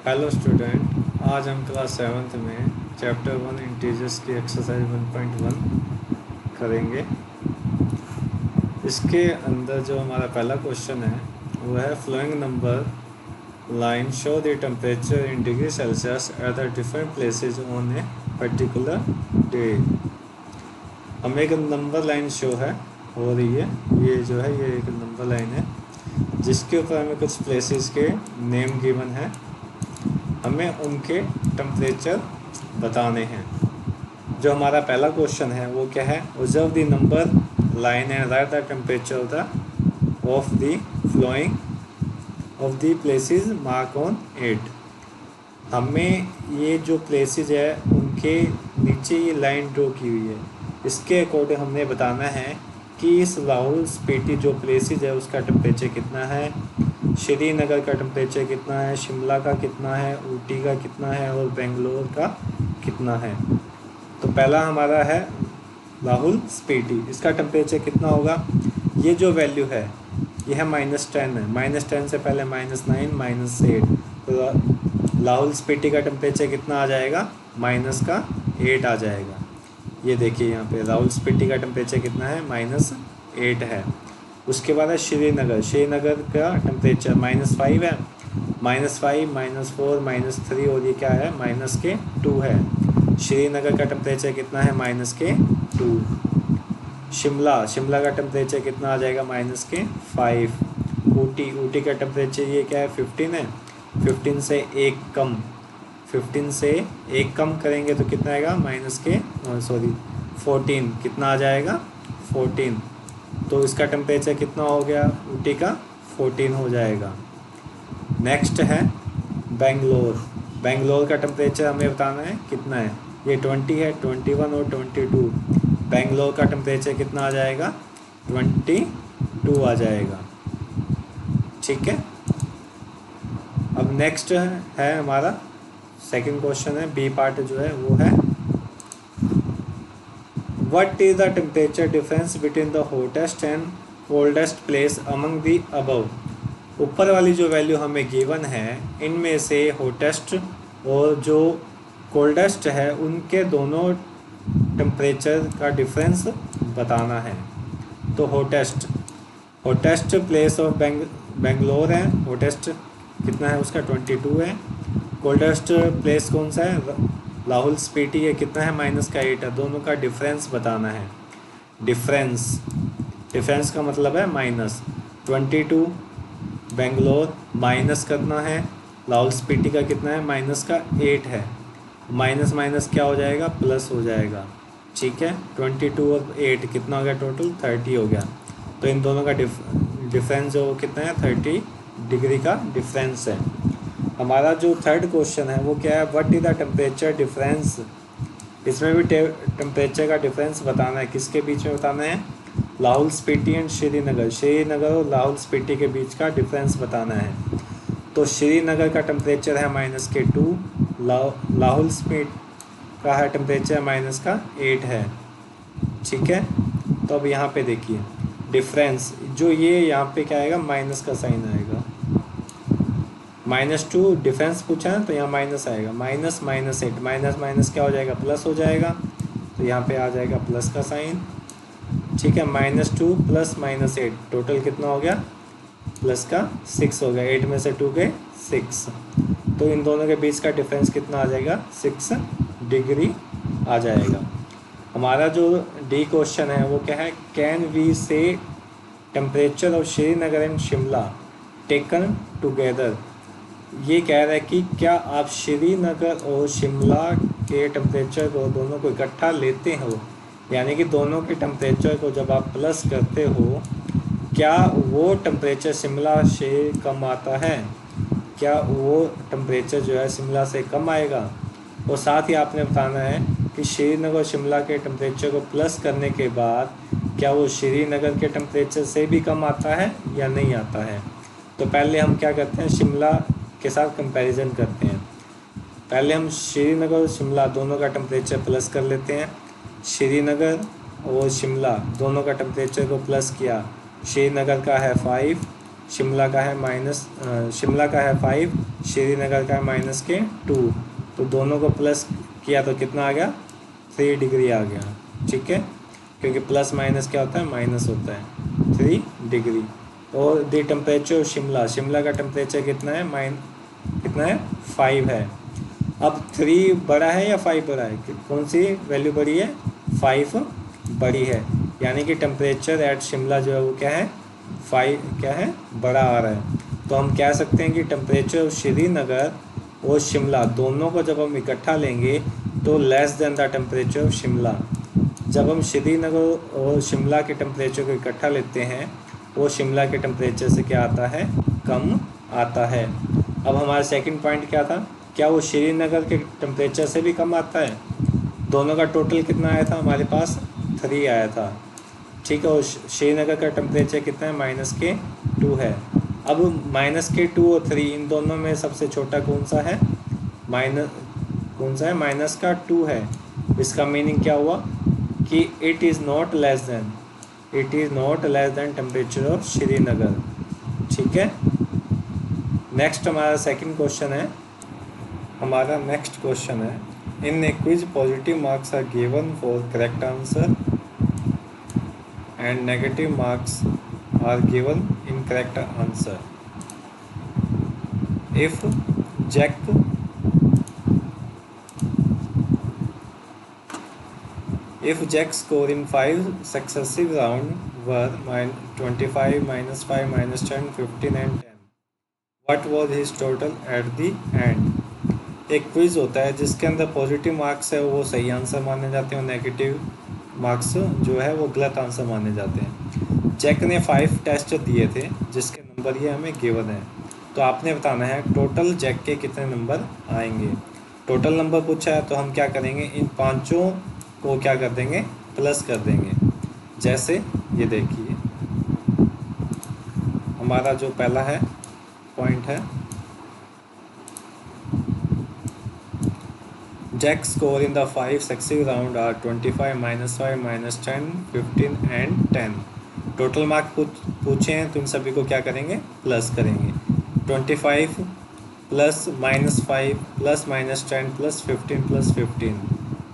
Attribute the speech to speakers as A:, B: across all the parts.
A: Hello student, आज हम class seventh में चैप्टर 1 इंटीजर्स की एक्सरसाइज 1.1 करेंगे। इसके अंदर जो हमारा पहला क्वेश्चन है वो है following number line show the temperature in degree celsius at the different places on a particular day. हमें एक नंबर लाइन शो है हो रही है, ये जो है ये एक नंबर लाइन है जिसके ऊपर हमें कुछ प्लेसेस के नेम गिवन है। हमें उनके टेम्परेचर बताने हैं। जो हमारा पहला क्वेश्चन है वो क्या है, observe the number line and right the temperature of the flowing of the places mark on it. हमें ये जो प्लेसेस है उनके नीचे ये लाइन ड्रॉ की हुई है, इसके अकॉर्डिंग हमने बताना है कि इस लाहौल स्पीति जो प्लेसेस है उसका टेम्परेचर कितना है, श्रीनगर का टेम्परेचर कितना है, शिमला का कितना है, ऊटी का कितना है और बेंगलोर का कितना है। तो पहला हमारा है लाहौल स्पीति, इसका टेम्परेचर कितना होगा। ये जो वैल्यू है ये है -10 है, -10 से पहले -9 -8, तो लाहौल स्पीति का टेम्परेचर कितना आ जाएगा, -8 आ जाएगा। ये देखिए यहाँ पे लाहौल स्पीति का टेम्परेचर कितना है, -8 है। उसके बाद है श्रीनगर, श्रीनगर का टेम्परेचर -5 है, -5 -4 -3 और ये क्या है -2 है। श्रीनगर का टेम्परेचर कितना है, -2। शिमला, शिमला का टेम्परेचर कितना आ जाएगा, -5। ऊटी का टेम्परेचर ये क्या है, 15 है। 15 से एक कम, 15 से एक कम करेंगे तो कितना आएगा, -14, कितना आ जाएगा, 14। तो इसका टेम्परेचर कितना हो गया, ऊटी का 14 हो जाएगा। नेक्स्ट है बेंगलोर, बेंगलोर का टेम्परेचर हमें बताना है कितना है, ये 20 है, 21 और 22। बेंगलोर का टेम्परेचर कितना आ जाएगा, 22 आ जाएगा। ठीक है। अब नेक्स्ट है हमारा सेकंड क्वेश्चन है, बी पार्ट जो है वो है what is the temperature difference between the hottest and coldest place among the above. ऊपर वाली जो वैल्यू हमें गिवन है इनमें से हॉटेस्ट और जो कोल्डेस्ट है उनके दोनों टेम्परेचर का डिफरेंस बताना है। तो हॉटेस्ट प्लेस ऑफ बेंगलोर है, हॉटेस्ट कितना है उसका 22 है। कोल्डेस्ट प्लेस कौन सा है, लाहौल स्पीति है, कितना है, -8 है। दोनों का डिफरेंस बताना है। डिफरेंस का मतलब है -22 बेंगलोर माइनस करना है, लाहौल स्पीति का कितना है, -8 है। माइनस माइनस क्या हो जाएगा, प्लस हो जाएगा। ठीक है, 22 और 8 कितना हो गया, टोटल 30 हो गया। तो इन दोनों का डिफरेंस जो कितना है, 30 डिग्री का डिफरेंस है। हमारा जो थर्ड क्वेश्चन है वो क्या है, what is the temperature difference. इसमें भी टेम्परेचर का डिफरेंस बताना है, किसके बीच में बताना है, लाहौल स्पीति एंड श्रीनगर, श्रीनगर और लाहौल स्पीति के बीच का डिफरेंस बताना है। तो श्रीनगर का टेम्परेचर है -2, लाहौल स्पीति का है टेम्परेचर -8 है। ठीक है। तो अब यहाँ पे देखिए डिफरेंस, जो ये यहाँ पे क्या आएगा, माइनस का साइन आएगा। -2 डिफरेंस पूछा है तो यहाँ माइनस आएगा, -8, माइनस माइनस क्या हो जाएगा, प्लस हो जाएगा। तो यहाँ पे आ जाएगा प्लस का साइन। ठीक है, -2 प्लस -8 टोटल कितना हो गया, प्लस का 6 हो गया। 8 में से 2 गए 6, तो इन दोनों के बीच का डिफरेंस कितना आ जाएगा, 6 डिग्री आ जाएगा। हमारा जो डी क्वेश्चन है वो क्या है, कैन वी से temperature of Srinagar and Shimla taken together. ये कह रहा है कि क्या आप श्रीनगर और शिमला के टेम्परेचर को दोनों को इकट्ठा लेते हो, यानी कि दोनों के टेम्परेचर को जब आप प्लस करते हो क्या वो टेम्परेचर शिमला से कम आता है, क्या वो टेम्परेचर जो है शिमला से कम आएगा। और साथ ही आपने बताना है कि श्रीनगर और शिमला के टेम्परेचर को प्लस करने के बाद क्या वो श्रीनगर के टेम्परेचर से भी कम आता है या नहीं आता है। तो पहले हम क्या करते हैं, शिमला के साथ कंपैरिजन करते हैं। पहले हम श्रीनगर और शिमला दोनों का टेम्परेचर प्लस कर लेते हैं। श्रीनगर और शिमला दोनों का टेम्परेचर को प्लस किया, श्रीनगर का है 5, शिमला का है शिमला का है 5, श्रीनगर का है -2, तो दोनों को प्लस किया तो कितना आ गया, 3 डिग्री आ गया। ठीक है, क्योंकि प्लस माइनस क्या होता है, माइनस होता है, 3 डिग्री। और द टेम्परेचर शिमला, शिमला का टेम्परेचर कितना है, कितना है, 5 है। अब 3 बड़ा है या 5 बड़ा है, कौन सी वैल्यू बड़ी है, 5 बड़ी है, यानी कि टेम्परेचर एट शिमला जो है वो क्या है, 5 क्या है, बड़ा आ रहा है। तो हम कह सकते हैं कि टेम्परेचर श्रीनगर और शिमला दोनों को जब हम इकट्ठा लेंगे तो less than the temperature of Shimla. जब हम श्रीनगर और शिमला के टेम्परेचर को इकट्ठा लेते हैं वो शिमला के टेम्परेचर से क्या आता है, कम आता है। अब हमारा सेकंड पॉइंट क्या था, क्या वो श्रीनगर के टेम्परेचर से भी कम आता है। दोनों का टोटल कितना आया था, हमारे पास 3 आया था। ठीक है, और श्रीनगर का टेम्परेचर कितना है, -2 है। अब -2 और 3 इन दोनों में सबसे छोटा कौन सा है, कौन सा है, -2 है। इसका मीनिंग क्या हुआ कि it is not less than temperature of Srinagar. ठीक है, नेक्स्ट हमारा सेकंड क्वेश्चन है, in a quiz positive marks are given for correct answer and negative marks are given in correct answer. If Jack's score in 5 successive rounds were -25, -5, -10, 15 and 10, what was his total at the end? एक quiz होता है जिसके अंदर positive marks है वो सही answer माने जाते हैं और नेगेटिव मार्क्स जो है वो गलत आंसर माने जाते हैं। जैक ने 5 टेस्ट दिए थे जिसके नंबर ये हमें गिवन है, तो आपने बताना है टोटल जैक के कितने नंबर आएंगे। टोटल नंबर पूछा है तो हम क्या करेंगे, इन पांचों को क्या कर देंगे, प्लस कर देंगे। जैसे ये देखिए हमारा जो पहला है पॉइंट है, Jack's score in the 5 successive round are 25, -5, -10, 15 and 10। Total mark पूछे हैं तो इन सभी को क्या करेंगे, प्लस करेंगे। 25 plus -5 plus -10 plus 15 plus 15,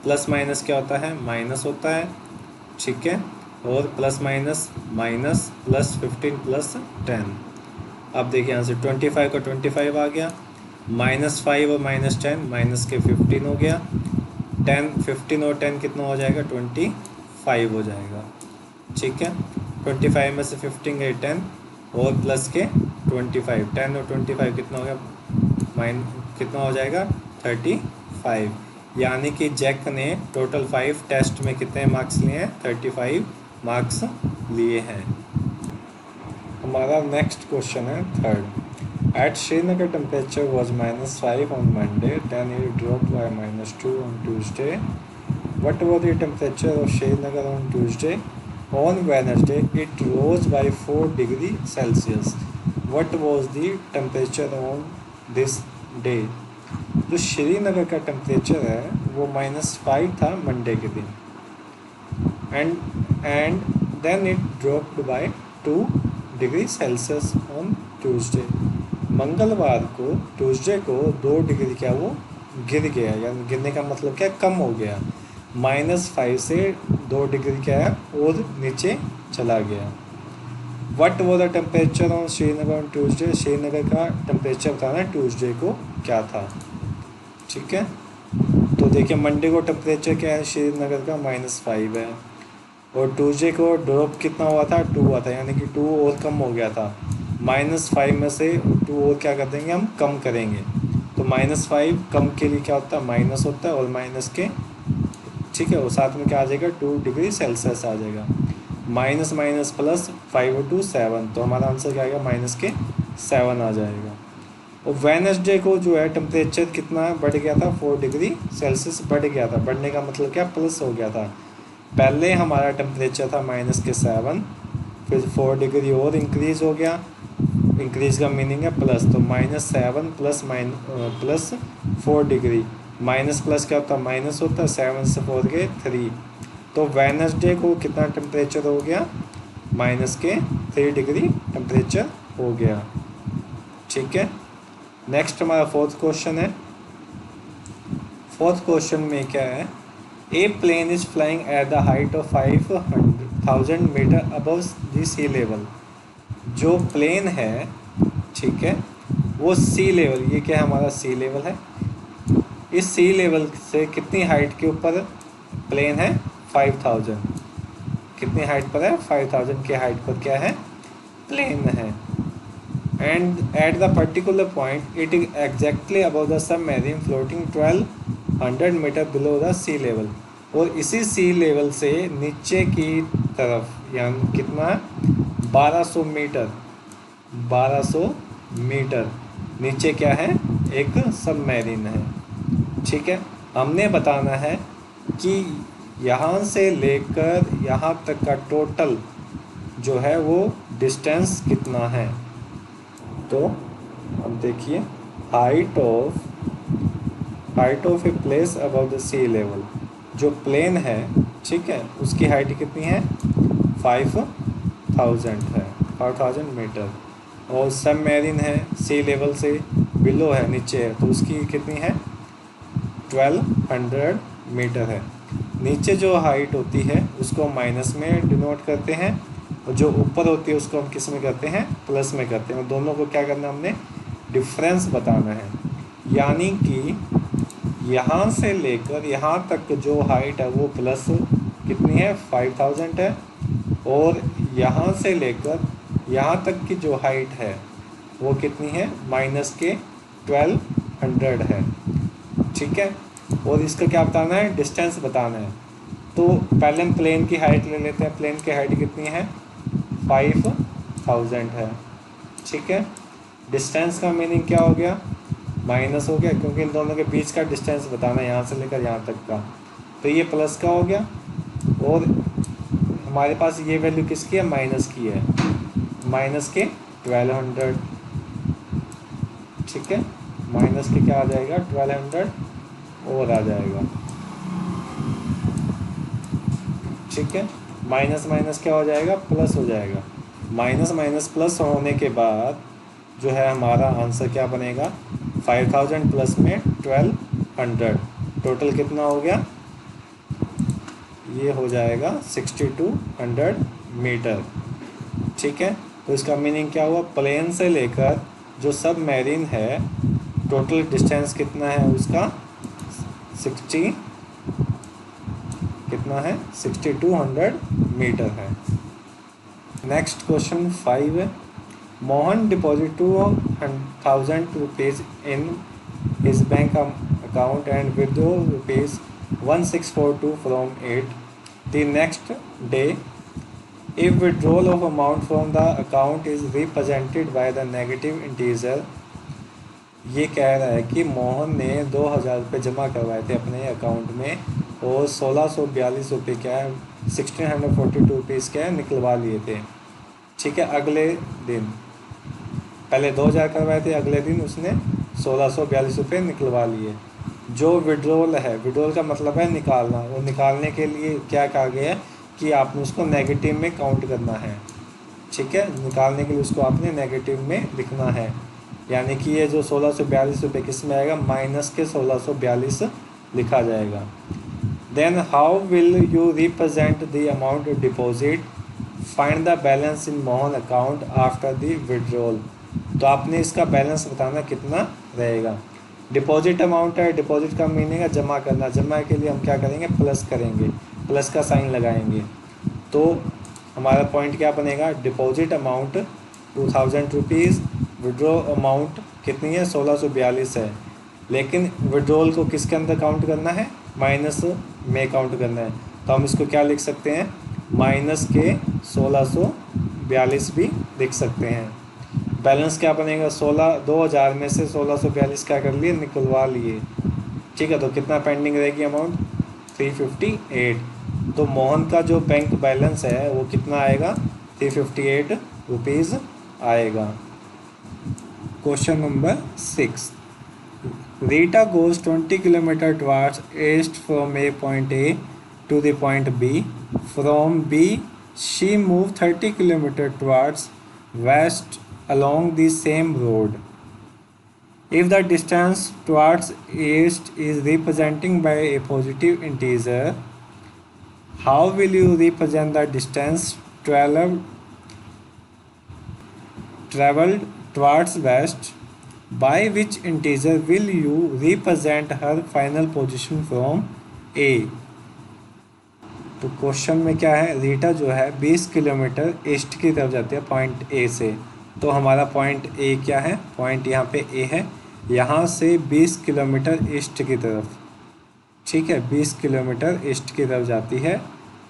A: plus minus क्या होता है, माइनस होता है। ठीक है, और plus minus minus plus 15 plus 10। अब देखिए यहाँ से 25 का 25 आ गया, -5 और -10 माइनस के 15 हो गया, 15 और 10 कितना हो जाएगा, 25 हो जाएगा। ठीक है, 25 में से 15 गए 10 और प्लस के 25, 10 और 25 कितना हो गया, कितना हो जाएगा, 35। यानी कि जैक ने टोटल 5 टेस्ट में कितने मार्क्स लिए हैं, 35 मार्क्स लिए हैं। हमारा नेक्स्ट क्वेश्चन है third. At Srinagar, temperature was -5 on Monday, then it dropped by -2 on Tuesday. What was the temperature of Srinagar on Tuesday? On Wednesday, it rose by 4 degrees Celsius. What was the temperature on this day? जो श्रीनगर का temperature है वो -5 था Monday के दिन, and then it dropped by 2 degree celsius on Tuesday. मंगलवार को, Tuesday को 2 डिग्री क्या वो गिर गया, यानी गिरने का मतलब क्या, कम हो गया। -5 से 2 डिग्री क्या है और नीचे चला गया। वट वो the temperature on Srinagar on Tuesday, Srinagar का टेम्परेचर बताना है ट्यूसडे को क्या था। ठीक है, तो देखिए मंडे को टेम्परेचर क्या है श्रीनगर का, -5 है, और ट्यूसडे को ड्रॉप कितना हुआ था, 2 हुआ था, यानी कि 2 और कम हो गया था। -5 में से 2 और क्या कर देंगे, हम कम करेंगे, तो -5 कम के लिए क्या होता है, माइनस होता है, और माइनस के, ठीक है, और साथ में क्या आ जाएगा, 2 डिग्री सेल्सियस आ जाएगा। माइनस माइनस प्लस 5 और 2 7, तो हमारा आंसर क्या आएगा, -7 आ जाएगा। और वेडनेसडे को जो है टेम्परेचर कितना बढ़ गया था, 4 डिग्री सेल्सियस बढ़ गया था। बढ़ने का मतलब क्या, प्लस हो गया था। पहले हमारा टेम्परेचर था -7, फिर 4 डिग्री और इंक्रीज़ हो गया, इंक्रीज़ का मीनिंग है प्लस, तो -7 प्लस 4 डिग्री, माइनस प्लस क्या होता है, माइनस होता है, 7 से 4 गए 3, तो वेडनेसडे को कितना टेम्परेचर हो गया, -3 डिग्री टेम्परेचर हो गया। ठीक है, नेक्स्ट हमारा फोर्थ क्वेश्चन है। फोर्थ क्वेश्चन में क्या है, a plane is flying at the height of 5,000 metre above the sea level. जो प्लेन है, ठीक है, वो सी लेवल, ये क्या है हमारा सी लेवल है, इस सी लेवल से कितनी हाइट के ऊपर प्लेन है, 5,000। कितनी हाइट पर है, 5,000 की हाइट पर क्या है, प्लेन है। And at the particular point it is exactly above the submarine floating 1200 metre below the sea level. और इसी सी लेवल से नीचे की तरफ यानी कितना, 1200 मीटर, 1200 मीटर नीचे क्या है, एक सबमरीन है। ठीक है, हमने बताना है कि यहाँ से लेकर यहाँ तक का टोटल जो है वो डिस्टेंस कितना है। तो अब देखिए, height of a place above the sea level, जो प्लेन है, ठीक है, उसकी हाइट कितनी है, 5,000 है, 5,000 मीटर। और सबमरीन है, सी लेवल से बिलो है, नीचे है, तो उसकी कितनी है, 1200 मीटर है। नीचे जो हाइट होती है उसको माइनस में डिनोट करते हैं, और जो ऊपर होती है उसको हम किस में करते हैं, प्लस में करते हैं। और दोनों को क्या करना है, हमने डिफरेंस बताना है। यानी कि यहाँ से लेकर यहाँ तक जो हाइट है वो प्लस कितनी है, 5,000 है, और यहाँ से लेकर यहाँ तक की जो हाइट है वो कितनी है, माइनस के 1200 है। ठीक है, और इसका क्या बताना है, डिस्टेंस बताना है। तो पहले हम प्लेन की हाइट ले लेते हैं। प्लेन की हाइट कितनी है, 5,000 है। ठीक है, डिस्टेंस का मीनिंग क्या हो गया, माइनस हो गया, क्योंकि इन दोनों के बीच का डिस्टेंस बताना है, यहाँ से लेकर यहाँ तक का। तो ये प्लस का हो गया, और हमारे पास ये वैल्यू किसकी है, माइनस की है, माइनस के 1200। ठीक है, माइनस के क्या आ जाएगा, 1200 और आ जाएगा। ठीक है, माइनस माइनस क्या हो जाएगा, प्लस हो जाएगा। माइनस माइनस प्लस होने के बाद जो है हमारा आंसर क्या बनेगा, 5,000 प्लस में 1200, टोटल कितना हो गया, ये हो जाएगा 6200 मीटर। ठीक है, तो इसका मीनिंग क्या हुआ, प्लेन से लेकर जो सब मैरीन है टोटल डिस्टेंस कितना है उसका, 6200 मीटर है। नेक्स्ट क्वेश्चन 5 है, Mohan deposit 2,000 rupees in his bank account and withdraw rupees 1642 from it the next day. If withdrawal of amount from the account is represented by the negative integer. ये कह रहा है कि मोहन ने 2,000 रुपये जमा करवाए थे अपने अकाउंट में, और 1642 रुपये क्या है, 1642 रुपीज़ क्या है, निकलवा लिए थे। ठीक है, अगले दिन, पहले 2,000 करवाए थे, अगले दिन उसने 1642 रुपये निकलवा लिए। जो विड्रॉल है, विड्रॉल का मतलब है निकालना, और निकालने के लिए क्या कहा गया है कि आपने उसको नेगेटिव में काउंट करना है। ठीक है, निकालने के लिए उसको आपने नेगेटिव में लिखना है। यानी कि ये जो 1642 रुपये किस में आएगा, माइनस के 1642 लिखा जाएगा। Then how will you represent the amount deposit, find the balance in Mohan account after the withdrawal. तो आपने इसका बैलेंस बताना कितना रहेगा। डिपॉजिट अमाउंट है, डिपॉजिट का मीनिंग है जमा करना, जमा के लिए हम क्या करेंगे, प्लस करेंगे, प्लस का साइन लगाएंगे। तो हमारा पॉइंट क्या बनेगा, deposit amount 2,000 rupees, withdraw amount कितनी है, 1642 है, लेकिन विड्रॉल को किसके अंदर काउंट करना है, माइनस में काउंट करना है। तो हम इसको क्या लिख सकते हैं, माइनस के 1642 भी लिख सकते हैं। बैलेंस क्या बनेगा, 2,000 में से 1642 क्या कर लिए, निकलवा लिए। ठीक है, तो कितना पेंडिंग रहेगी अमाउंट, 358। तो मोहन का जो बैंक बैलेंस है वो कितना आएगा, 358 रुपीज़ आएगा। Question number 6, Rita goes 20 kilometre towards east from a point A to the point B. From B she move 30 kilometre towards west along the same road. If the distance towards east is representing by a positive integer, how will you represent the distance traveled towards west? By which integer will you represent her final position from A? तो question में क्या है, रीटा जो है 20 kilometre east की तरफ जाती है पॉइंट ए से। तो हमारा पॉइंट ए क्या है, पॉइंट यहाँ पे ए है, यहाँ से 20 किलोमीटर ईस्ट की तरफ, ठीक है, 20 किलोमीटर ईस्ट की तरफ जाती है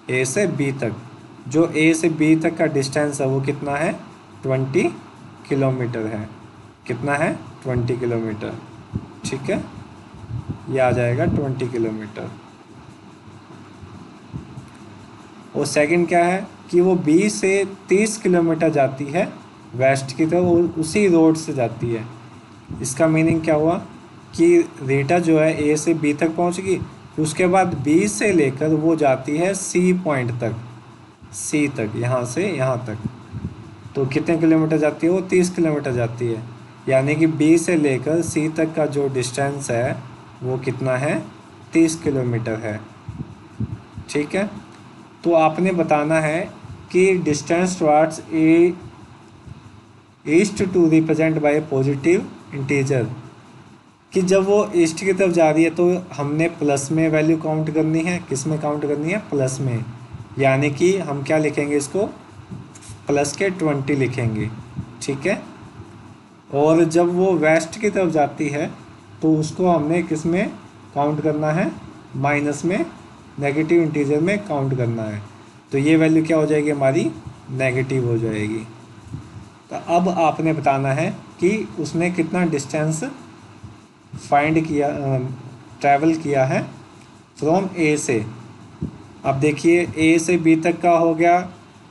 A: ए से बी तक। जो ए से बी तक का डिस्टेंस है वो कितना है, 20 किलोमीटर है। कितना है, 20 किलोमीटर, ठीक है, ये आ जाएगा 20 किलोमीटर। और सेकंड क्या है कि वो बी से 30 किलोमीटर जाती है वेस्ट की तरफ, वो उसी रोड से जाती है। इसका मीनिंग क्या हुआ कि रीटा जो है ए से बी तक पहुंच गई, उसके बाद बी से लेकर वो जाती है सी पॉइंट तक, सी तक, यहाँ से यहाँ तक। तो कितने किलोमीटर जाती है वो, 30 किलोमीटर जाती है। यानी कि बी से लेकर सी तक का जो डिस्टेंस है वो कितना है, 30 किलोमीटर है, ठीक है। तो आपने बताना है कि distance towards a east to represent by positive integer, कि जब वो ईस्ट की तरफ जा रही है तो हमने प्लस में वैल्यू काउंट करनी है। किस में काउंट करनी है, प्लस में। यानी कि हम क्या लिखेंगे इसको, प्लस के 20 लिखेंगे, ठीक है। और जब वो वेस्ट की तरफ जाती है तो उसको हमने किस में काउंट करना है, माइनस में, नेगेटिव इंटीजर में काउंट करना है। तो ये वैल्यू क्या हो जाएगी हमारी, नेगेटिव हो जाएगी। तो अब आपने बताना है कि उसने कितना डिस्टेंस फाइंड किया, ट्रैवल किया है फ्रॉम ए से। अब देखिए ए से बी तक का हो गया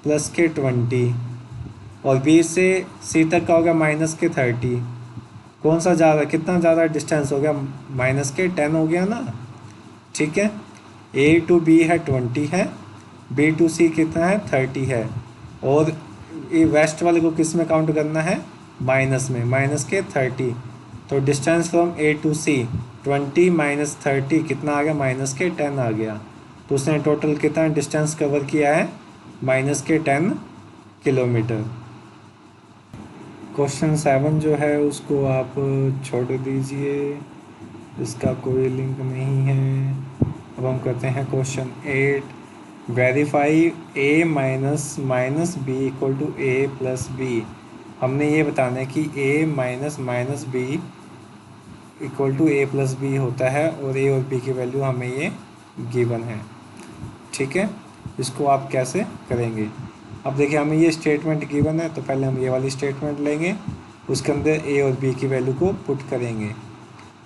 A: प्लस के 20 और बी से सी तक का हो गया माइनस के 30। कौन सा ज़्यादा, कितना ज़्यादा डिस्टेंस हो गया, माइनस के 10 हो गया ना, ठीक है। ए टू बी है 20 है, बी टू सी कितना है 30 है, और ये वेस्ट वाले को किस में काउंट करना है, माइनस में, माइनस के 30। तो distance from A to C 20 minus 30 कितना आ गया, माइनस के 10 आ गया। तो उसने टोटल कितना डिस्टेंस कवर किया है, माइनस के 10 किलोमीटर। क्वेश्चन 7 जो है उसको आप छोड़ दीजिए, इसका कोई लिंक नहीं है। अब हम करते हैं question 8। Verify a minus minus b equal to a plus b. हमने ये बताना है कि a minus minus b equal to a plus b होता है, और ए और बी की वैल्यू हमें ये गिवन है, ठीक है। इसको आप कैसे करेंगे, अब देखिए हमें ये स्टेटमेंट गिवन है, तो पहले हम ये वाली स्टेटमेंट लेंगे, उसके अंदर ए और बी की वैल्यू को पुट करेंगे,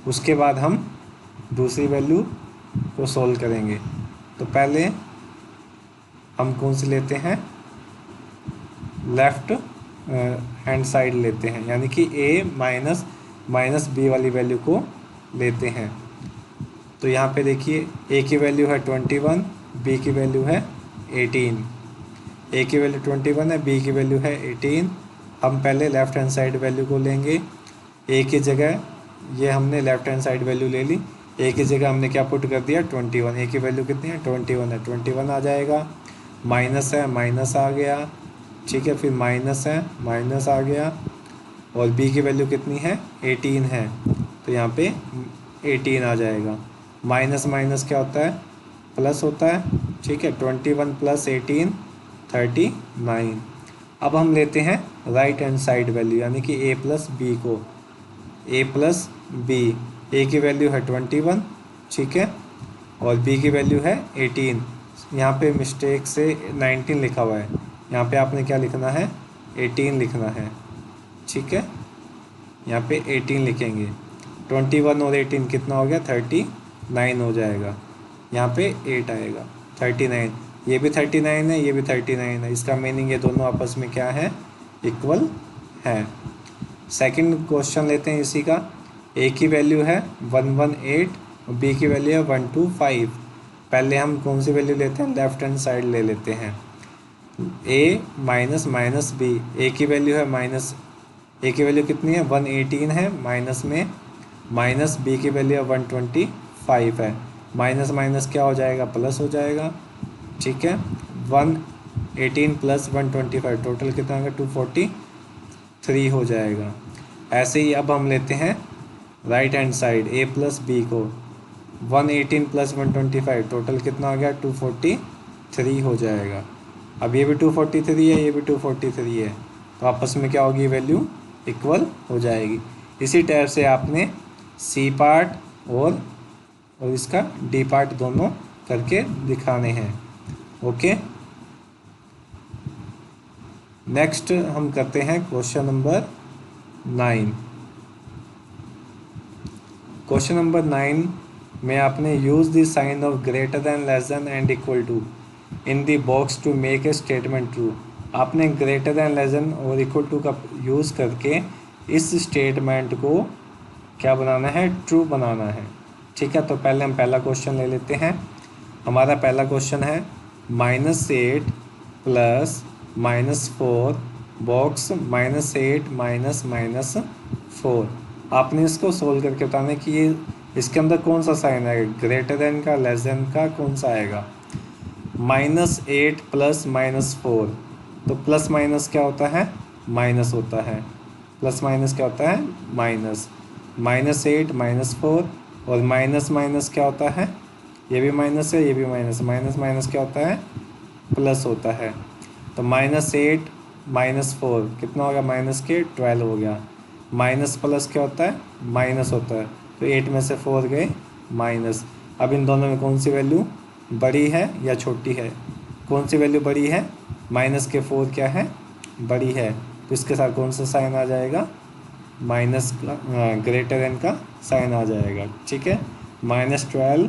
A: उसके बाद हम दूसरी वैल्यू को सोल्व करेंगे। तो पहले हम कौन सी लेते हैं, लेफ़्ट हैंड साइड लेते हैं, यानी कि ए माइनस माइनस बी वाली वैल्यू को लेते हैं। तो यहाँ पे देखिए ए की वैल्यू है 21, बी की वैल्यू है 18। ए की वैल्यू 21 है, बी की वैल्यू है 18। हम पहले लेफ़्ट हैंड साइड वैल्यू को लेंगे, ए की जगह ये हमने लेफ़्ट हैंड साइड वैल्यू ले ली, ए की जगह हमने क्या पुट कर दिया 21। ए की वैल्यू कितनी है 21 है, 21 आ जाएगा, माइनस है माइनस आ गया, ठीक है, फिर माइनस है माइनस आ गया, और बी की वैल्यू कितनी है 18 है, तो यहाँ पे 18 आ जाएगा। माइनस माइनस क्या होता है, प्लस होता है, ठीक है। 21 प्लस 18 39। अब हम लेते हैं राइट हैंड साइड वैल्यू, यानी कि ए प्लस बी को, ए प्लस बी, ए की वैल्यू है 21, ठीक है, और बी की वैल्यू है 18। यहाँ पे मिस्टेक से 19 लिखा हुआ है, यहाँ पे आपने क्या लिखना है 18 लिखना है, ठीक है, यहाँ पे 18 लिखेंगे। 21 और 18 कितना हो गया 39 हो जाएगा, यहाँ पे 8 आएगा 39। ये भी 39 है, ये भी 39 है, इसका मीनिंग ये दोनों आपस में क्या है, इक्वल है। सेकंड क्वेश्चन लेते हैं इसी का। ए की वैल्यू है 118 और बी की वैल्यू है 125। पहले हम कौन सी वैल्यू लेते हैं, लेफ्ट हैंड साइड ले लेते हैं। ए माइनस माइनस बी, ए की वैल्यू है ए की वैल्यू कितनी है 118 है, माइनस में माइनस बी की वैल्यू 125 है, माइनस माइनस क्या हो जाएगा प्लस हो जाएगा। ठीक है, 118 प्लस 125 टोटल कितना होगा 243 हो जाएगा। ऐसे ही अब हम लेते हैं राइट हैंड साइड ए प्लस बी को, 118 प्लस 125 टोटल कितना हो गया 243 हो जाएगा। अब ये भी 243 है, ये भी 243 है, तो आपस में क्या होगी वैल्यू इक्वल हो जाएगी। इसी टाइप से आपने सी पार्ट और इसका डी पार्ट दोनों करके दिखाने हैं। ओके, नेक्स्ट हम करते हैं क्वेश्चन नंबर 9। क्वेश्चन नंबर 9 में आपने use the sign of greater than less than and equal to in the box to make a statement true. आपने ग्रेटर देन लेस देन और इक्वल टू का use करके इस स्टेटमेंट को क्या बनाना है ट्रू बनाना है। ठीक है, तो पहले हम पहला क्वेश्चन ले लेते हैं। हमारा पहला क्वेश्चन है -8 प्लस -4 बॉक्स -8 माइनस माइनस 4। आपने इसको सोल्व करके बताना है कि ये इसके अंदर कौन सा साइन आएगा, ग्रेटर देन का लेस देन का कौन सा आएगा। -8 प्लस -4, तो प्लस माइनस क्या होता है माइनस होता है, प्लस माइनस क्या होता है माइनस, -8 -4 और माइनस माइनस क्या होता है, ये भी माइनस है ये भी माइनस, माइनस माइनस क्या होता है प्लस होता है। तो -8 -4 कितना हो गया माइनस के 12 हो गया, माइनस प्लस क्या होता है माइनस होता है, तो 8 में से 4 गए माइनस। अब इन दोनों में कौन सी वैल्यू बड़ी है या छोटी है, कौन सी वैल्यू बड़ी है, माइनस के 4 क्या है बड़ी है, तो इसके साथ कौन सा साइन आ जाएगा माइनस का ग्रेटर देन का साइन आ जाएगा। ठीक है, -12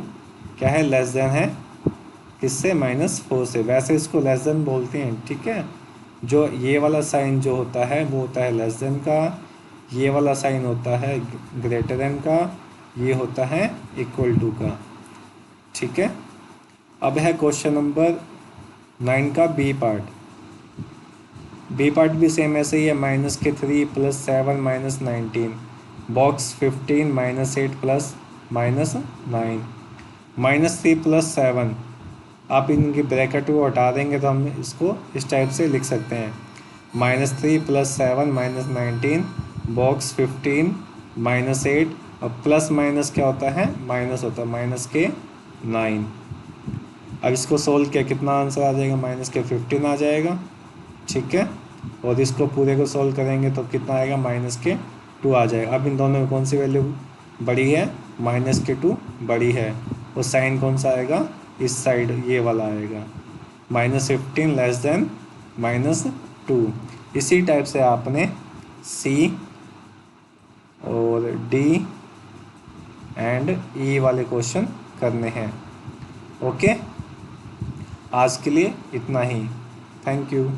A: क्या है लेस देन है किससे -4 से, वैसे इसको लेस देन बोलते हैं। ठीक है, जो ये वाला साइन जो होता है वो होता है लेस देन का, ये वाला साइन होता है ग्रेटर देन का, ये होता है इक्वल टू का। ठीक है, अब है क्वेश्चन नंबर 9 का बी पार्ट। बी पार्ट भी सेम ऐसे ही है, -3 प्लस 7 -19 बॉक्स 15 -8 प्लस -9। -3 प्लस 7 आप इनकी ब्रैकेट को हटा देंगे तो हम इसको इस टाइप से लिख सकते हैं, -3 प्लस 7 -19 बॉक्स 15 -8 और प्लस माइनस क्या होता है माइनस होता है, माइनस के 9। अब इसको सोल्व किया कितना आंसर आ जाएगा -15 आ जाएगा। ठीक है, और इसको पूरे को सोल्व करेंगे तो कितना आएगा -2 आ जाएगा। अब इन दोनों में कौन सी वैल्यू बड़ी है -2 बड़ी है, और साइन कौन सा आएगा इस साइड ये वाला आएगा, -15 लेस देन -2। इसी टाइप से आपने सी और डी एंड ई वाले क्वेश्चन करने हैं। ओके, आज के लिए इतना ही, थैंक यू।